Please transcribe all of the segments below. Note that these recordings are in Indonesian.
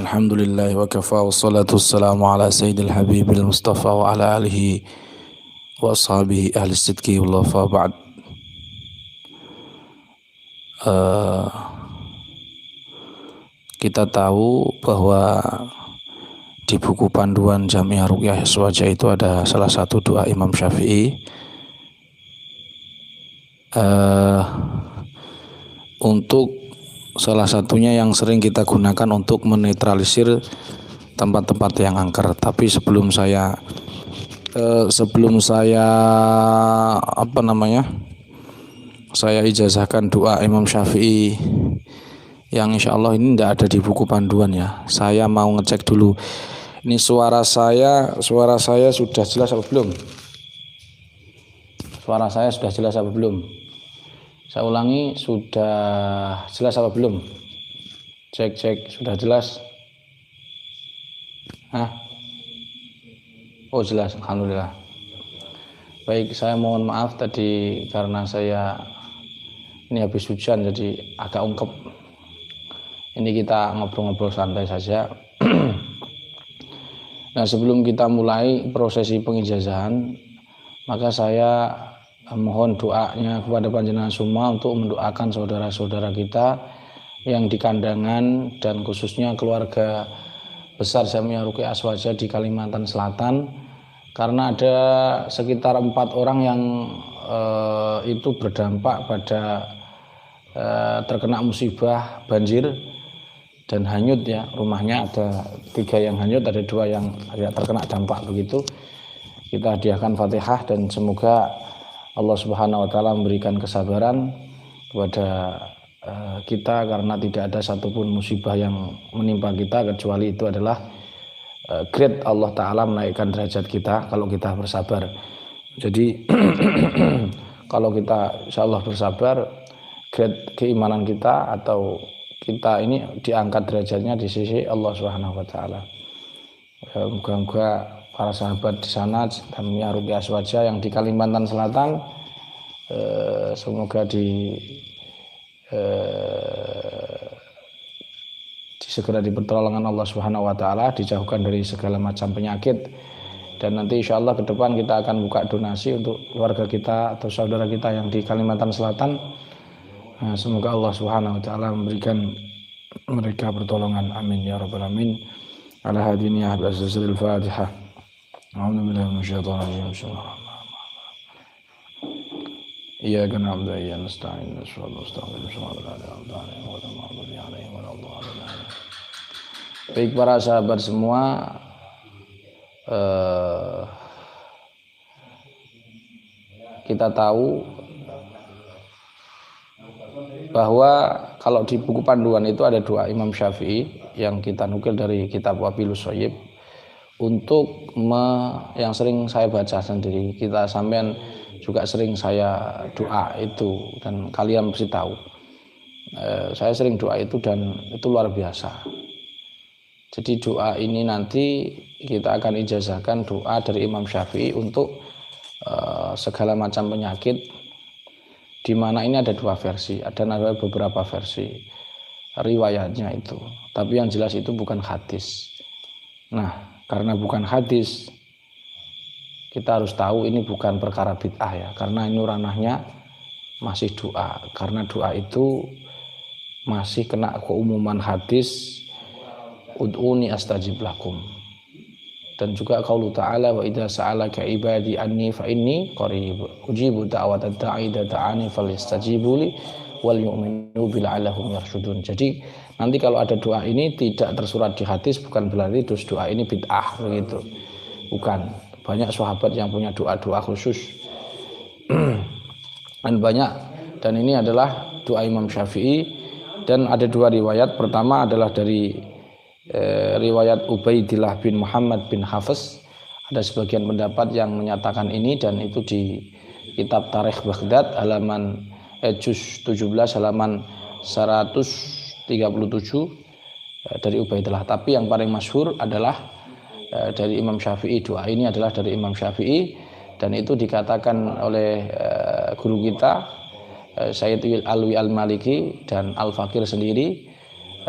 Alhamdulillah wa kafa wassalatu wassalamu ala sayyidil habibil mustafa wa ala alihi wa ashabihi ahli sidki wallafa ba'd. Kita tahu bahwa di buku panduan Jamiah Ruqyah Aswaja itu ada salah satu doa Imam Syafi'i untuk salah satunya yang sering kita gunakan untuk menetralisir tempat-tempat yang angker. Tapi sebelum saya saya ijazahkan doa Imam Syafi'i yang insya Allah ini tidak ada di buku panduan ya. Saya mau ngecek dulu. Ini suara saya sudah jelas apa belum? Suara saya sudah jelas apa belum? Saya ulangi, sudah jelas apa belum? Cek, sudah jelas? Oh jelas, alhamdulillah. Baik, saya mohon maaf tadi karena saya ini habis hujan jadi agak ungkep. Ini kita ngobrol-ngobrol santai saja. Nah, sebelum kita mulai prosesi pengijazahan, maka saya mohon doanya kepada panjenengan semua untuk mendoakan saudara-saudara kita yang di kandangan dan khususnya keluarga besar Jamiah Ruqyah Aswaja di Kalimantan Selatan, karena ada sekitar 4 orang yang itu berdampak pada terkena musibah banjir dan hanyut ya, rumahnya ada 3 yang hanyut, ada 2 yang terkena dampak begitu. Kita hadiahkan Fatihah dan semoga Allah Subhanahu wa taala memberikan kesabaran kepada kita, karena tidak ada satupun musibah yang menimpa kita kecuali itu adalah grade Allah taala menaikkan derajat kita kalau kita bersabar. Jadi kalau kita insyaallah bersabar, grade keimanan kita atau kita ini diangkat derajatnya di sisi Allah Subhanahu wa taala. Moga-moga para sahabat di sana Jamiah Ruqyah Aswaja yang di Kalimantan Selatan semoga segera dipertolongan Allah Subhanahu wa taala, dijauhkan dari segala macam penyakit, dan nanti insyaallah ke depan kita akan buka donasi untuk keluarga kita atau saudara kita yang di Kalimantan Selatan. Nah, semoga Allah Subhanahu wa taala memberikan mereka pertolongan, amin ya rabbal alamin. Ala hadini ya Al Fatihah. A'udzubillahi minasyaitonir rajim. Iyyaka na'budu wa iyyaka nasta'in. Baik para sahabat semua, kita tahu bahwa kalau di buku panduan itu ada doa Imam Syafi'i yang kita nukil dari kitab Wabilus Shayyib untuk yang sering saya baca sendiri, kita sampean juga sering saya doa itu, dan kalian mesti tahu saya sering doa itu dan itu luar biasa. Jadi doa ini nanti kita akan ijazahkan doa dari Imam Syafi'i untuk segala macam penyakit, di mana ini ada 2 versi, ada beberapa versi riwayatnya itu, tapi yang jelas itu bukan hadis. Nah, karena bukan hadis, kita harus tahu ini bukan perkara bid'ah ya, karena ini ranahnya masih doa, karena doa itu masih kena keumuman hadis ud'uni astajib lakum, dan juga qaulu ta'ala wa idza sa'alaka ibadi anni fa inni qarib ujibu da'watad da'i idza da'ani falyastajibu li wal yu'minu bil'allahum yarshudun. Jadi nanti kalau ada doa ini tidak tersurat di hadis, bukan berarti terus doa ini bid'ah begitu, bukan. Banyak sahabat yang punya doa-doa khusus dan ini adalah doa Imam Syafi'i, dan ada 2 riwayat. Pertama adalah dari riwayat Ubaidillah bin Muhammad bin Hafiz. Ada sebagian pendapat yang menyatakan ini, dan itu di kitab Tarikh Baghdad halaman juz 17 halaman 137 dari Ubaidillah. Tapi yang paling masyhur adalah dari Imam Syafi'i. Doa ini adalah dari Imam Syafi'i, dan itu dikatakan oleh guru kita Sayyid Alwi Al-Maliki dan Al-Fakir sendiri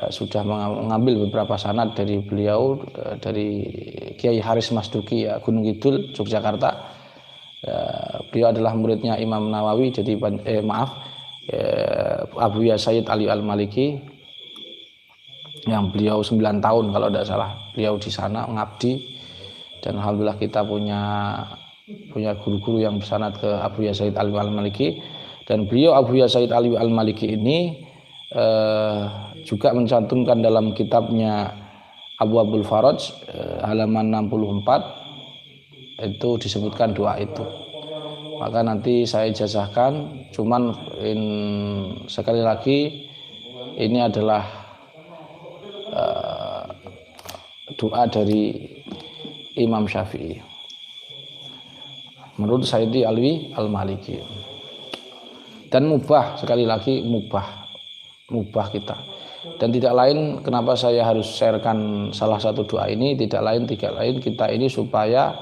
sudah mengambil beberapa sanad dari beliau, dari Kiai Haris Masduki ya, Gunung Kidul Yogyakarta. Beliau adalah muridnya Imam Nawawi, jadi Abu Ya Sayyid Ali Al-Maliki, yang beliau 9 tahun kalau tidak salah beliau di sana ngabdi, dan alhamdulillah kita punya guru-guru yang bersanad ke Abu Ya Sayyid Ali Al-Maliki. Dan beliau Abu Ya Sayyid Ali Al-Maliki ini juga mencantumkan dalam kitabnya Abwaabul Faraj halaman 64 itu disebutkan doa itu. Maka nanti saya ijazahkan, cuman sekali lagi ini adalah doa dari Imam Syafi'i menurut Sayyidi Alwi Al-Maliki, dan mubah, sekali lagi mubah kita. Dan tidak lain kenapa saya harus sharekan salah satu doa ini, tidak lain kita ini supaya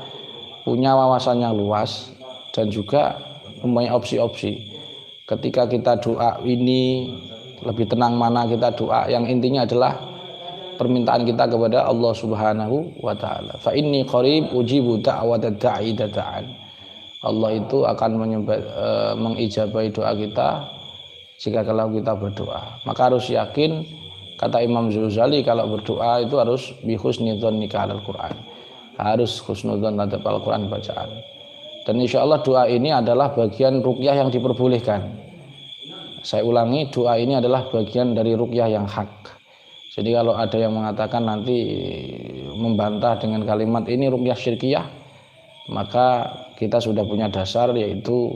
punya wawasan yang luas dan juga mempunyai opsi-opsi. Ketika kita doa ini lebih tenang mana kita doa, yang intinya adalah permintaan kita kepada Allah Subhanahu wa taala. Fa inni qarib ujibu da'watad da'i da'an. Allah itu akan mengijabahi doa kita jika kalau kita berdoa. Maka harus yakin, kata Imam Ghazali, kalau berdoa itu harus bi husnidzon nikah al-Quran, harus husnudzon terhadap Al-Quran bacaan. Dan insya Allah doa ini adalah bagian ruqyah yang diperbolehkan. Saya ulangi, doa ini adalah bagian dari ruqyah yang hak. Jadi kalau ada yang mengatakan nanti membantah dengan kalimat ini ruqyah syirkiyah, maka kita sudah punya dasar, yaitu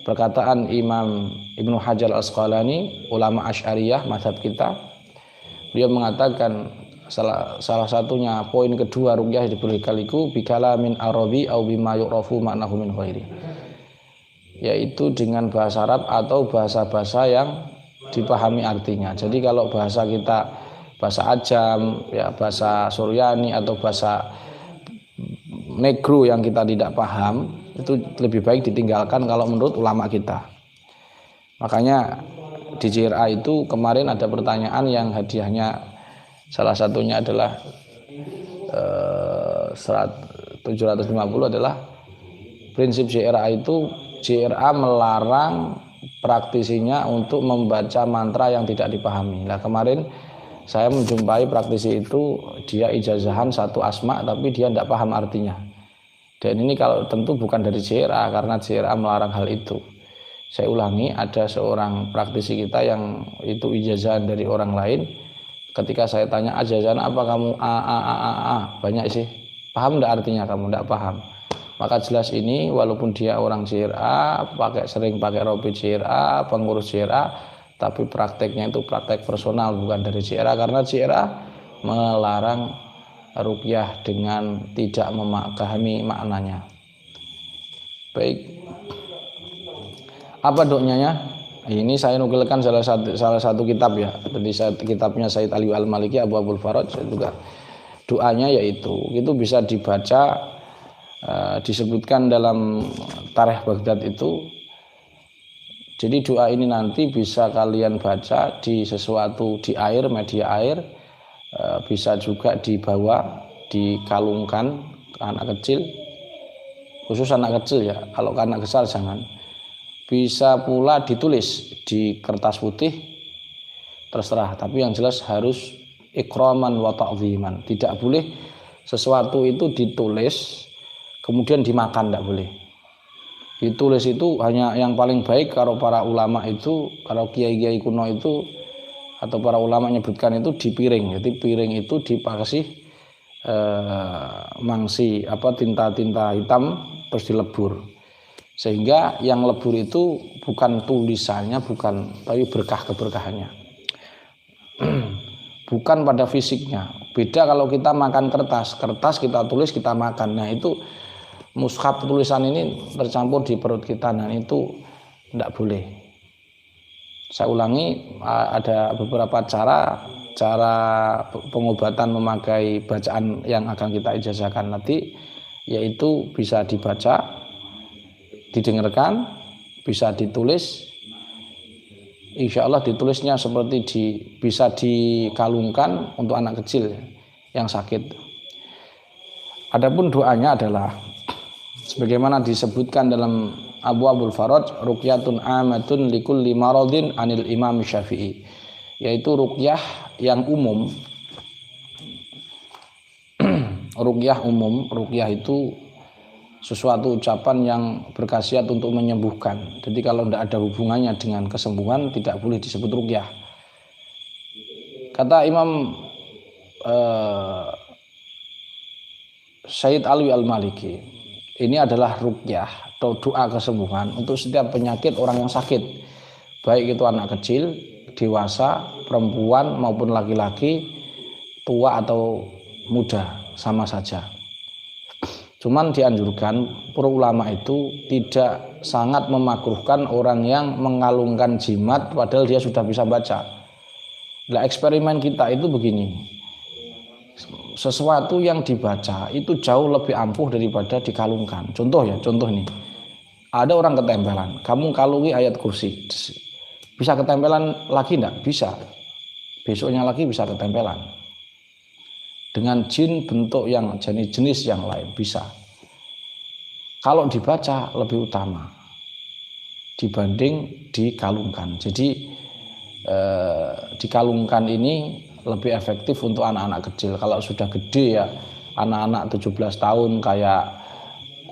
perkataan Imam Ibnu Hajar Al-Asqalani, ulama Asy'ariyah mazhab kita. Beliau mengatakan salah satunya poin kedua ruqyah dibolehkan iku bikala min arabi au bima yu'rafu ma'nahu min ghairi, yaitu dengan bahasa Arab atau bahasa-bahasa yang dipahami artinya. Jadi kalau bahasa kita bahasa Ajam, ya bahasa Suryani atau bahasa Negro yang kita tidak paham, itu lebih baik ditinggalkan kalau menurut ulama kita. Makanya di JRA itu kemarin ada pertanyaan yang hadiahnya salah satunya adalah 750 adalah prinsip JRA itu, JRA melarang praktisinya untuk membaca mantra yang tidak dipahami. Nah kemarin saya menjumpai praktisi itu, dia ijazahan satu asma tapi dia tidak paham artinya. Dan ini kalau tentu bukan dari JRA, karena JRA melarang hal itu. Saya ulangi, ada seorang praktisi kita yang itu ijazahan dari orang lain. Ketika saya tanya ijazahan apa kamu, banyak sih, paham tidak artinya? Kamu tidak paham. Maka jelas ini walaupun dia orang JRA, sering pakai rompi JRA, pengurus JRA, tapi prakteknya itu praktek personal, bukan dari JRA, karena JRA melarang ruqyah dengan tidak memahami maknanya. Baik, apa doanya? Ini saya nukilkan salah satu kitab ya, jadi kitabnya Sayyid Ali Al-Maliki Abwaabul Faraj juga. Doanya yaitu itu bisa dibaca, disebutkan dalam Tarikh Baghdad itu. Jadi doa ini nanti bisa kalian baca di sesuatu, di air, media air, bisa juga dibawa, dikalungkan ke anak kecil, khusus anak kecil ya, kalau ke anak besar jangan. Bisa pula ditulis di kertas putih, terserah, tapi yang jelas harus ikraman wa ta'ziman. Tidak boleh sesuatu itu ditulis kemudian dimakan, tidak boleh. Ditulis itu hanya yang paling baik kalau para ulama itu, kalau kiai-kiai kuno itu atau para ulama menyebutkan itu di piring. Jadi piring itu dikasih mangsi tinta-tinta hitam terus dilebur. Sehingga yang lebur itu bukan tulisannya, tapi berkah-keberkahannya. Bukan pada fisiknya. Beda kalau kita makan kertas kita tulis, kita makan. Nah itu mushaf tulisan ini tercampur di perut kita, nah itu tidak boleh. Saya ulangi, ada beberapa cara pengobatan memakai bacaan yang akan kita ijazahkan nanti, yaitu bisa dibaca, didengarkan, bisa ditulis, insya Allah ditulisnya seperti bisa dikalungkan untuk anak kecil yang sakit. Adapun doanya adalah sebagaimana disebutkan dalam Abwaabul Faraj, ruqyatun amatun likulli maradin anil Imam Syafi'i, yaitu ruqyah yang umum. Ruqyah itu sesuatu ucapan yang berkhasiat untuk menyembuhkan. Jadi kalau tidak ada hubungannya dengan kesembuhan tidak boleh disebut ruqyah. Kata Imam Sayyid Alwi Al-Maliki, ini adalah ruqyah atau doa kesembuhan untuk setiap penyakit orang yang sakit, baik itu anak kecil, dewasa, perempuan maupun laki-laki, tua atau muda, sama saja. Cuman dianjurkan para ulama itu tidak sangat memakruhkan orang yang mengalungkan jimat padahal dia sudah bisa baca. Nah, eksperimen kita itu begini, sesuatu yang dibaca itu jauh lebih ampuh daripada dikalungkan. Contoh nih, ada orang ketempelan, kamu kalungi ayat kursi, bisa ketempelan lagi enggak? Bisa, besoknya lagi bisa ketempelan. Dengan jin bentuk yang jenis yang lain bisa. Kalau dibaca lebih utama dibanding dikalungkan. Jadi dikalungkan ini lebih efektif untuk anak-anak kecil. Kalau sudah gede ya anak-anak 17 tahun kayak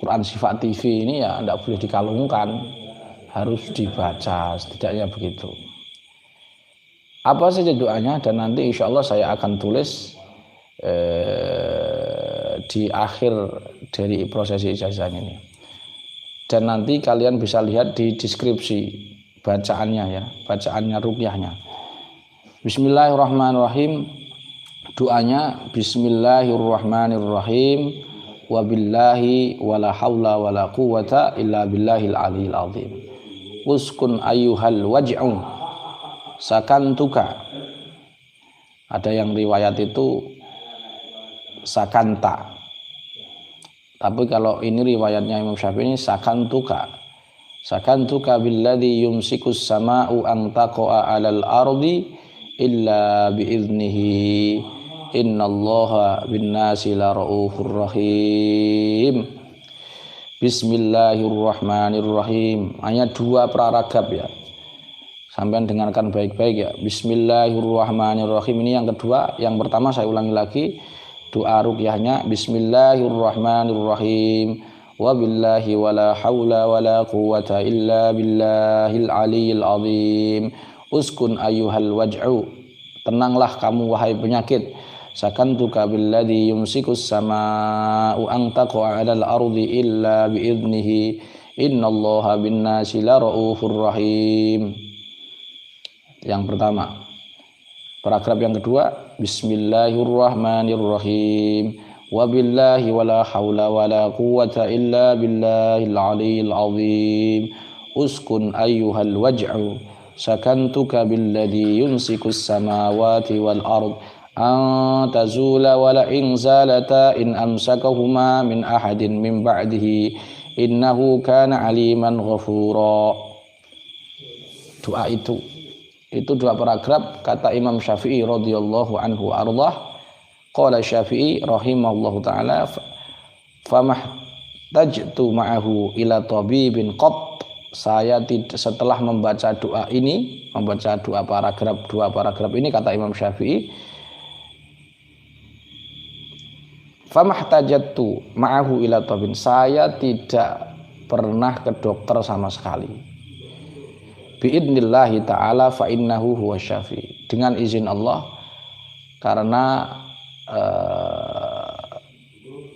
Quran Syifa TV ini ya tidak boleh dikalungkan, harus dibaca, setidaknya begitu. Apa saja doanya dan nanti insya Allah saya akan tulis di akhir dari prosesi ijazah ini, dan nanti kalian bisa lihat di deskripsi bacaannya ruqyahnya. Bismillahirrahmanirrahim. Doanya Bismillahirrahmanirrahim. Wabillahi wala haula wala quwata illa billahil aliyil azim. Uskun ayyuhal waj'u sakantuka. Ada yang riwayat itu sakanta, tapi kalau ini riwayatnya Imam Syafi'i sakantuka billadzi yumsikus sama'u an taqa'a 'alal ardi illa biiznihi innallaha binnasi laraufur rahim. Bismillahirrahmanirrahim. Hanya 2 paragraf ya, sampean dengarkan baik-baik ya. Bismillahirrahmanirrahim ini yang kedua. Yang pertama saya ulangi lagi doa ruqyahnya. Bismillahirrahmanirrahim. Wabillahi wala haula wala quwata illa billahil aliyil azim. Uskun ayyuhal waj'u. Tenanglah kamu wahai penyakit. Sakantuka billadzi yumsikus sama'u an taqa'a 'alal ardi illa biiznihi innallaha binnasi laraufur rahim. Yang pertama. Paragraf yang kedua, Bismillahirrahmanirrahim. Wabillahi wala haula wala quwata illa billahil aliyil azim. Uskun ayyuhal waj'u sakantuka billadzi yumsikus samawati wal ard an tazula wala in zalata in amsakahuma min ahadin min ba'dihi innahu kana aliman ghafura. Doa itu 2 paragraf kata Imam Syafi'i radhiyallahu anhu ardah. Qala Syafi'i rahimahullahu taala famahtajtu ma'ahu ila tabibin qat. Saya setelah membaca doa ini, membaca 2 paragraf ini kata Imam Syafi'i, famahtajtu ma'ahu ila tabibin, saya tidak pernah ke dokter sama sekali. Biidnillahi ta'ala fa innahu huwa syafi. Dengan izin Allah, karena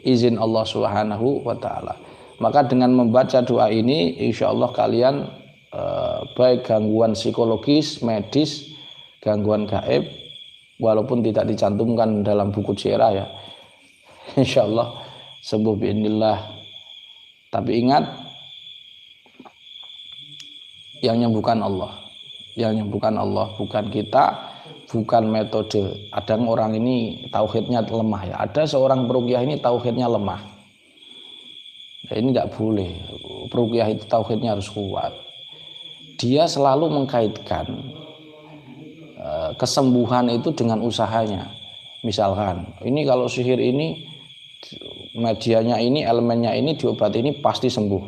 izin Allah subhanahu wa ta'ala, maka dengan membaca doa ini insya Allah kalian baik gangguan psikologis, medis, gangguan gaib, walaupun tidak dicantumkan dalam buku sirah ya, insya Allah sembuh biidnillah. Tapi ingat, yang nyembuhkan Allah, bukan kita, bukan metode. Ada orang ini tauhidnya lemah ya, ada seorang peruqyah ini tauhidnya lemah. Nah, ini tidak boleh. Peruqyah itu tauhidnya harus kuat. dia selalu mengkaitkan kesembuhan itu dengan usahanya. Misalkan, ini kalau sihir ini medianya ini, elemennya ini, diobati ini pasti sembuh.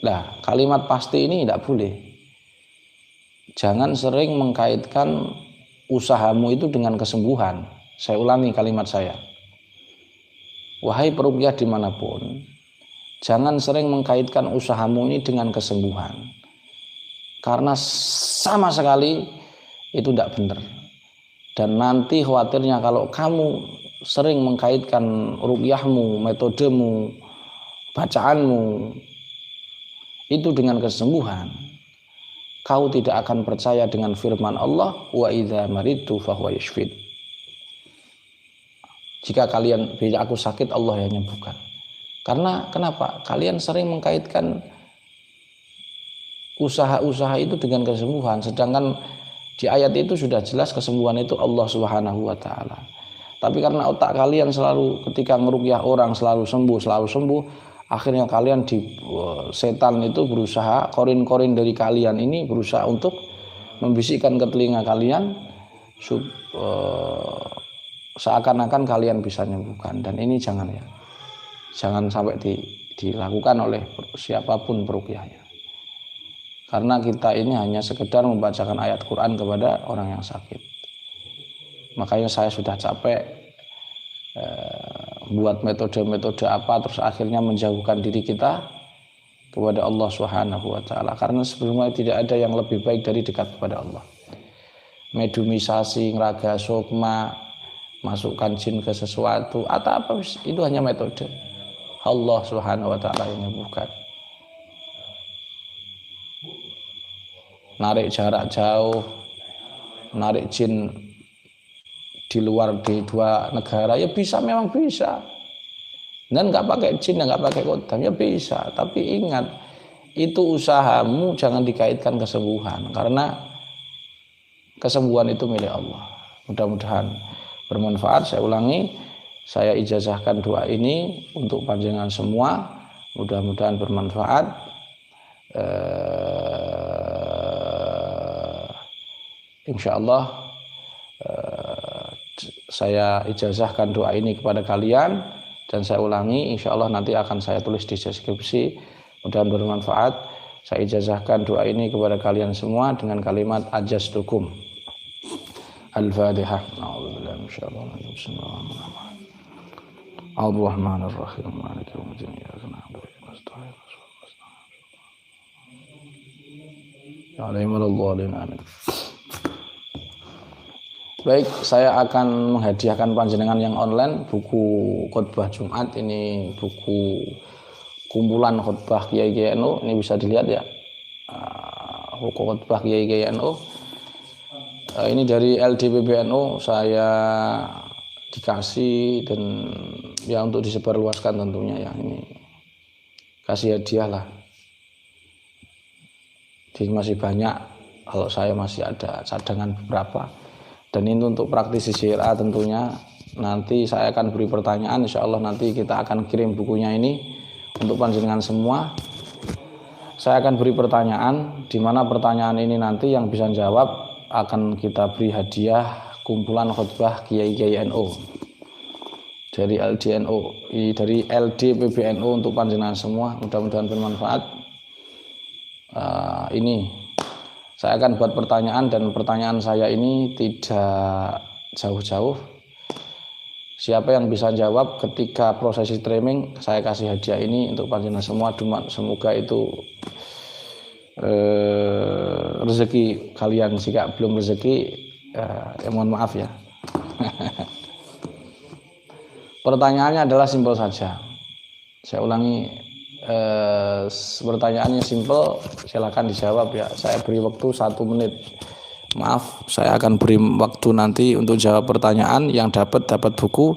Nah, kalimat pasti ini tidak boleh. Jangan sering mengkaitkan usahamu itu dengan kesembuhan. Saya ulangi kalimat saya. Wahai peruqyah dimanapun, jangan sering mengkaitkan usahamu ini dengan kesembuhan. Karena sama sekali itu tidak benar. Dan nanti khawatirnya kalau kamu sering mengkaitkan ruqyahmu, metodemu, bacaanmu itu dengan kesembuhan, kau tidak akan percaya dengan firman Allah, wa idza maridtu fahuwa yashfin. Jika kalian, bila aku sakit, Allah yang menyembuhkan. Karena kenapa? Kalian sering mengkaitkan usaha-usaha itu dengan kesembuhan, sedangkan di ayat itu sudah jelas kesembuhan itu Allah Subhanahu wa taala. Tapi karena otak kalian selalu ketika ngeruqyah orang selalu sembuh, akhirnya kalian setan itu berusaha, korin-korin dari kalian ini berusaha untuk membisikkan ke telinga kalian seakan-akan kalian bisa menyembuhkan. Dan ini jangan ya, jangan sampai dilakukan oleh siapapun peruqyahnya. Karena kita ini hanya sekedar membacakan ayat Quran kepada orang yang sakit. Makanya saya sudah capek buat metode-metode apa terus akhirnya menjauhkan diri kita kepada Allah Subhanahu wa taala. Karena sebelumnya tidak ada yang lebih baik dari dekat kepada Allah. Medumisasi, ngeraga sukma, masukkan jin ke sesuatu atau apa itu hanya metode. Allah Subhanahu wa taala yang menyembuhkan. Narik jarak jauh, narik jin di luar di dua negara ya bisa, memang bisa. Dan nggak pakai jin, nggak pakai kodam ya bisa. Tapi ingat, itu usahamu jangan dikaitkan kesembuhan, karena kesembuhan itu milik Allah. Mudah-mudahan bermanfaat. Saya ulangi, saya ijazahkan doa ini untuk panjenengan semua. Mudah-mudahan bermanfaat. Insyaallah saya ijazahkan doa ini kepada kalian, dan saya ulangi, insya Allah nanti akan saya tulis di deskripsi. Mudah-mudahan bermanfaat. Saya ijazahkan doa ini kepada kalian semua dengan kalimat ajaztukum. Al-Fatihah. Ar-Rahmanir-Rahim. Maliki yaumiddin. Iyyaka na'budu wa iyyaka nasta'in. Amin. Baik, saya akan menghadiahkan panjenengan yang online buku khotbah Jumat. Ini buku kumpulan khotbah Kiai NU. Ini bisa dilihat ya, buku khotbah Kiai NU. Ini dari LDPBNU saya dikasih, dan ya untuk disebarluaskan tentunya ya, ini kasih hadiah lah. Jadi masih banyak, kalau saya masih ada cadangan beberapa. Dan ini untuk praktisi syirah tentunya. Nanti saya akan beri pertanyaan, insya Allah nanti kita akan kirim bukunya ini untuk panjenengan semua. Saya akan beri pertanyaan, di mana pertanyaan ini nanti yang bisa jawab akan kita beri hadiah kumpulan khotbah Kiai NU dari dari LDPBNU untuk panjenengan semua. Mudah-mudahan bermanfaat. Ini saya akan buat pertanyaan, dan pertanyaan saya ini tidak jauh-jauh. Siapa yang bisa jawab ketika prosesi streaming, saya kasih hadiah ini untuk panjenengan semua. Semoga itu rezeki kalian. Jika belum rezeki, ya mohon maaf ya. Pertanyaannya adalah simpel saja. Saya ulangi, pertanyaannya simpel, silakan dijawab ya. Saya beri waktu 1 menit. Maaf, saya akan beri waktu nanti untuk jawab pertanyaan. Yang dapat buku,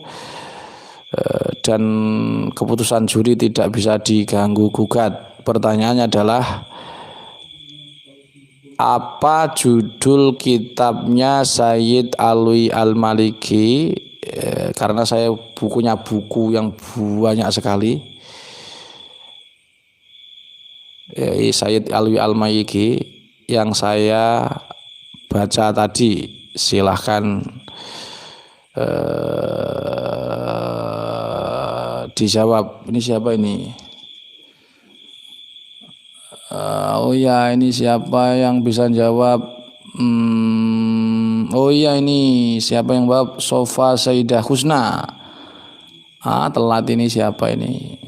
dan keputusan juri tidak bisa diganggu gugat. Pertanyaannya adalah, apa judul kitabnya Sayyid Alwi Al-Maliki? Karena saya bukunya buku yang banyak sekali. Sayyid Alwi Al-Mayyiki yang saya baca tadi. Silahkan dijawab. Ini siapa ini? Oh ya, ini siapa yang bisa jawab? Oh iya, ini siapa yang jawab? Sofa Sayyidah Husna. Telat ini, siapa ini?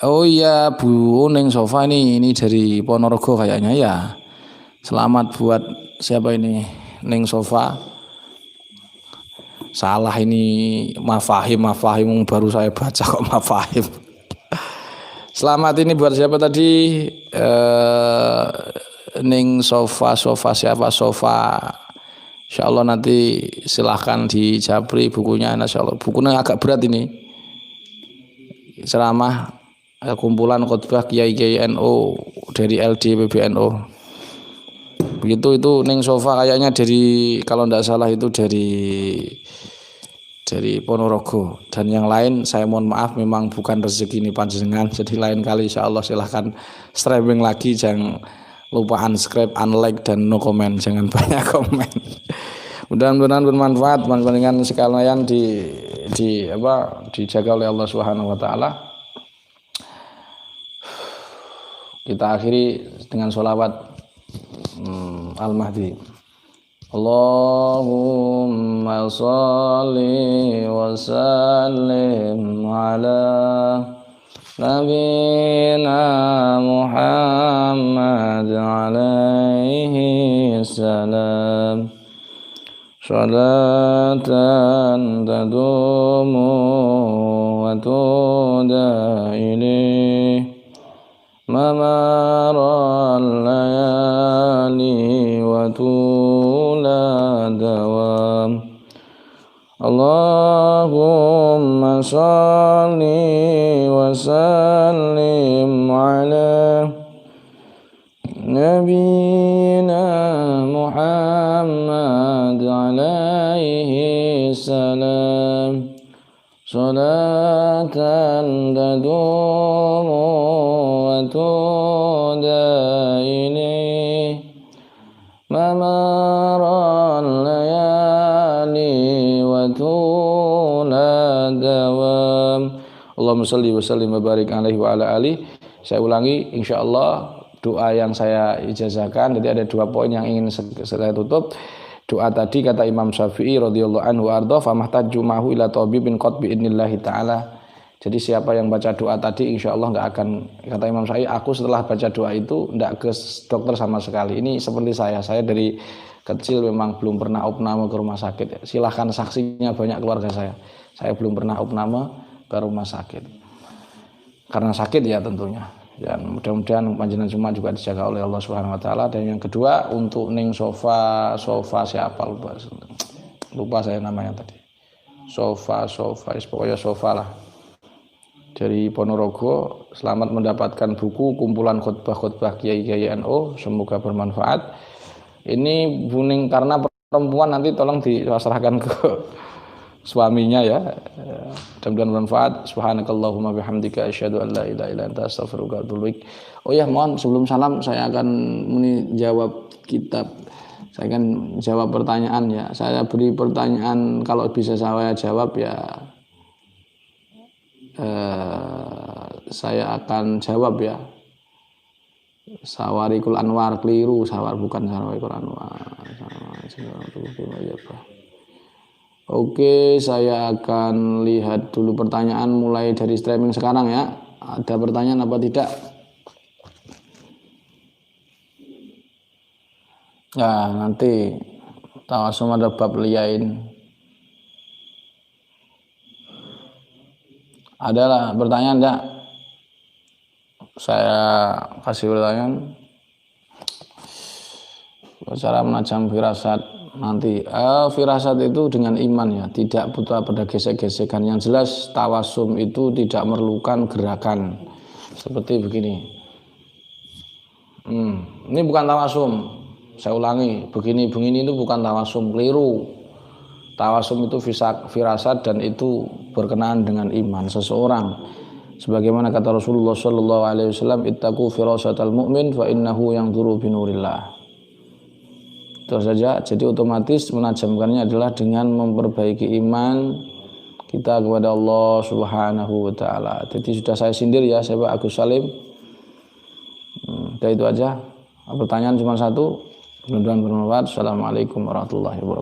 Oh iya, Bu Neng Sofa ini dari Ponorogo kayaknya ya. Selamat buat siapa ini? Neng Sofa. Salah ini, Mafahim baru saya baca kok Mafahim. Selamat ini buat siapa tadi? Neng Sofa siapa? Sofa. Insyaallah nanti silahkan dijabri bukunya. Insyaallah bukunya agak berat ini. Ceramah kumpulan khotbah Kiai NU dari LD PBNU. Begitu itu Neng Sofa kayaknya dari, kalau tidak salah itu dari Ponorogo, dan yang lain saya mohon maaf memang bukan rezeki ini panjenengan. Jadi lain kali insyaallah silahkan streaming lagi, jangan lupa unsubscribe, unlike dan no comment, jangan banyak komen. Mudah-mudahan bermanfaat panjenengan sekalian dijaga oleh Allah Subhanahu wa taala. Kita akhiri dengan sholawat Al-Mahdi. Allahumma sholli wa sallim ala Nabiina Muhammad alaihi salam. Salatan tadumu wa tuda ilaih mamaral layali wa tula dawam. Allahumma sholli wa sallim ala Nabiina Muhammad alaihi salam. Salatan tadumu wa tuda ilaih mamaral layali wa tula dawam. Allahumma sholli wa sallim wa barik alaihi wa ala alihi. Saya ulangi insyaallah doa yang saya ijazahkan. Jadi ada 2 poin yang ingin saya tutup. Doa tadi kata Imam Syafi'i radhiyallahu anhu arda famahtajju mahu ila tabibin qad bi idnillahi taala. Jadi siapa yang baca doa tadi insyaallah enggak akan, kata Imam Syafi'i, aku setelah baca doa itu enggak ke dokter sama sekali. Ini seperti saya dari kecil memang belum pernah opname ke rumah sakit. Silahkan saksinya banyak keluarga saya belum pernah opname ke rumah sakit karena sakit ya tentunya. Dan mudah-mudahan panjenengan semua juga dijaga oleh Allah Subhanahu wa taala. Dan yang kedua untuk Neng Sofa siapa, lupa saya namanya tadi. Sofa pokoknya Sofa lah, dari Ponorogo. Selamat mendapatkan buku kumpulan khotbah Kiai NU, semoga bermanfaat. Ini Buning karena perempuan, nanti tolong diserahkan ke suaminya ya. Mudah-mudahan bermanfaat. Subhanakallahumma bihamdika asyhadu an la ilaha illa anta astaghfiruka wa atubu ilaik. Oh ya, mohon sebelum salam saya akan menjawab kitab. Saya akan jawab pertanyaan ya. Saya beri pertanyaan, kalau bisa saya jawab ya saya akan jawab ya. Sawarikul Anwar, keliru, sawar bukan Sawarikul Anwar. Oke, saya akan lihat dulu pertanyaan mulai dari streaming sekarang ya. Ada pertanyaan apa tidak? Ya, nanti tawasum ada bab liain. Adalah pertanyaan enggak? Saya kasih pertanyaan. Cara menajam firasat nanti. Firasat itu dengan iman ya, tidak butuh pada gesek-gesekan. Yang jelas tawasum itu tidak memerlukan gerakan seperti begini. Ini bukan tawasum. Saya ulangi, begini itu bukan tawasum, keliru. Tawasum itu firasat dan itu berkenaan dengan iman seseorang. sebagaimana kata Rasulullah sallallahu alaihi wasallam, ittaqu firasatal mu'min fa innahu yanzuru binurillah. Itu saja. Jadi otomatis menajamkannya adalah dengan memperbaiki iman kita kepada Allah Subhanahu wa taala. Jadi sudah saya sindir ya, saya Pak Agus Salim. Itu aja. Pertanyaan cuma satu. Mudah-mudahan bermanfaat. Assalamualaikum warahmatullahi wabarakatuh.